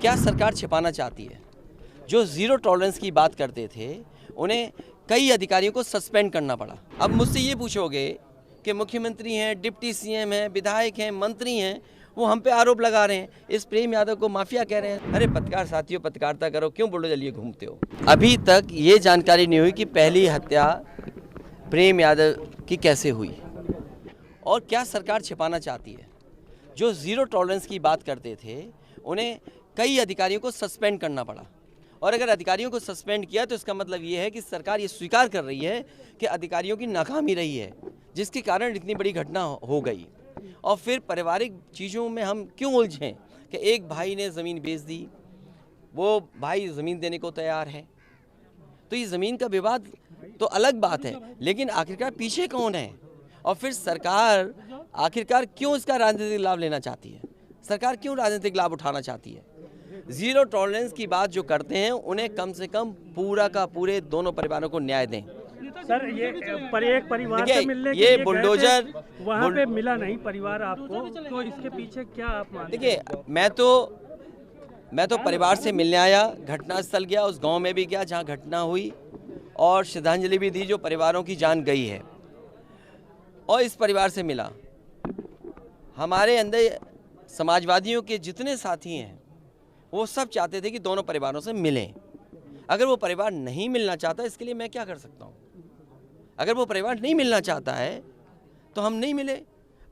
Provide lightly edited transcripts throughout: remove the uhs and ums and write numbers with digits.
क्या सरकार छिपाना चाहती है? जो ज़ीरो टॉलरेंस की बात करते थे उन्हें कई अधिकारियों को सस्पेंड करना पड़ा। अब मुझसे ये पूछोगे कि मुख्यमंत्री हैं, डिप्टी सीएम हैं, विधायक हैं, मंत्री हैं, वो हम पे आरोप लगा रहे हैं, इस प्रेम यादव को माफिया कह रहे हैं। अरे पत्रकार साथियों, पत्रकारिता करो, क्यों बुलडोजर लिए घूमते हो? अभी तक ये जानकारी नहीं हुई कि पहली हत्या प्रेम यादव की कैसे हुई और क्या सरकार छिपाना चाहती है। जो ज़ीरो टॉलरेंस की बात करते थे उन्हें कई अधिकारियों को सस्पेंड करना पड़ा, और अगर अधिकारियों को सस्पेंड किया तो इसका मतलब ये है कि सरकार ये स्वीकार कर रही है कि अधिकारियों की नाकामी रही है, जिसके कारण इतनी बड़ी घटना हो गई। और फिर पारिवारिक चीज़ों में हम क्यों उलझें कि एक भाई ने ज़मीन बेच दी, वो भाई ज़मीन देने को तैयार है, तो ये ज़मीन का विवाद तो अलग बात है, लेकिन आखिरकार पीछे कौन है? और फिर सरकार आखिरकार क्यों इसका राजनीतिक लाभ लेना चाहती है? सरकार क्यों राजनीतिक लाभ उठाना चाहती है? ज़ीरो टॉलरेंस की बात जो करते हैं उन्हें कम से कम पूरा का पूरे दोनों परिवारों को न्याय दें। सर ये एक परिवार से मिलने के ये लिए बुलडोजर वहाँ पे मिला नहीं परिवार आपको, तो इसके पीछे क्या आप मानते हैं? देखिए, मैं तो परिवार से मिलने आया, घटनास्थल गया, उस गांव में भी गया जहां घटना हुई, और श्रद्धांजलि भी दी जो परिवारों की जान गई है, और इस परिवार से मिला। हमारे अंदर समाजवादियों के जितने साथी हैं वो सब चाहते थे कि दोनों परिवारों से मिलें। अगर वो परिवार नहीं मिलना चाहता, इसके लिए मैं क्या कर सकता हूँ? अगर वो परिवार नहीं मिलना चाहता है तो हम नहीं मिले।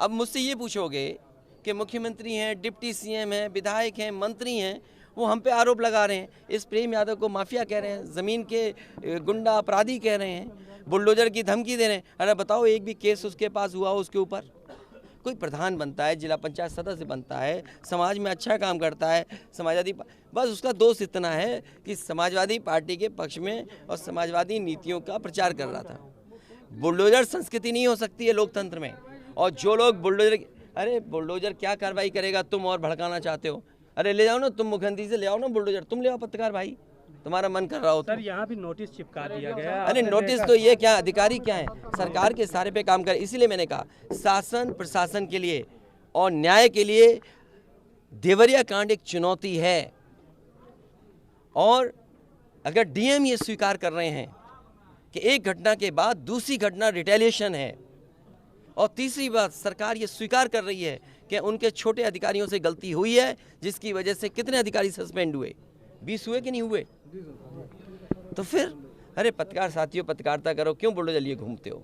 अब मुझसे ये पूछोगे कि मुख्यमंत्री हैं, डिप्टी सीएम हैं, विधायक हैं, मंत्री हैं, वो हम पे आरोप लगा रहे हैं, इस प्रेम यादव को माफिया कह रहे हैं, ज़मीन के गुंडा अपराधी कह रहे हैं, बुलडोजर की धमकी दे रहे हैं। अरे बताओ, एक भी केस उसके पास हुआ हो उसके ऊपर? कोई प्रधान बनता है, जिला पंचायत सदस्य बनता है, समाज में अच्छा काम करता है, समाजवादी, बस उसका दोष इतना है कि समाजवादी पार्टी के पक्ष में और समाजवादी नीतियों का प्रचार कर रहा था। बुलडोजर संस्कृति नहीं हो सकती है लोकतंत्र में। और जो लोग बुलडोजर, अरे बुलडोजर क्या कार्रवाई करेगा? तुम और भड़काना चाहते हो? अरे ले जाओ ना, तुम मुख्यमंत्री से ले आओ ना बुलडोजर, तुम ले आओ पत्रकार भाई, तुम्हारा मन कर रहा हो। सर यहाँ भी नोटिस चिपका दिया गया। अरे नोटिस तो ये क्या, अधिकारी क्या है? सरकार के सारे पे काम करे। इसीलिए मैंने कहा शासन प्रशासन के लिए और न्याय के लिए देवरिया कांड एक चुनौती है। और अगर डीएम ये स्वीकार कर रहे हैं कि एक घटना के बाद दूसरी घटना रिटेलिएशन है, और तीसरी बात सरकार ये स्वीकार कर रही है कि उनके छोटे अधिकारियों से गलती हुई है, जिसकी वजह से कितने अधिकारी सस्पेंड हुए? 20 हुए कि नहीं हुए? तो फिर अरे पत्रकार साथियों, पत्रकारिता करो, क्यों बुलडोजर लिए घूमते हो?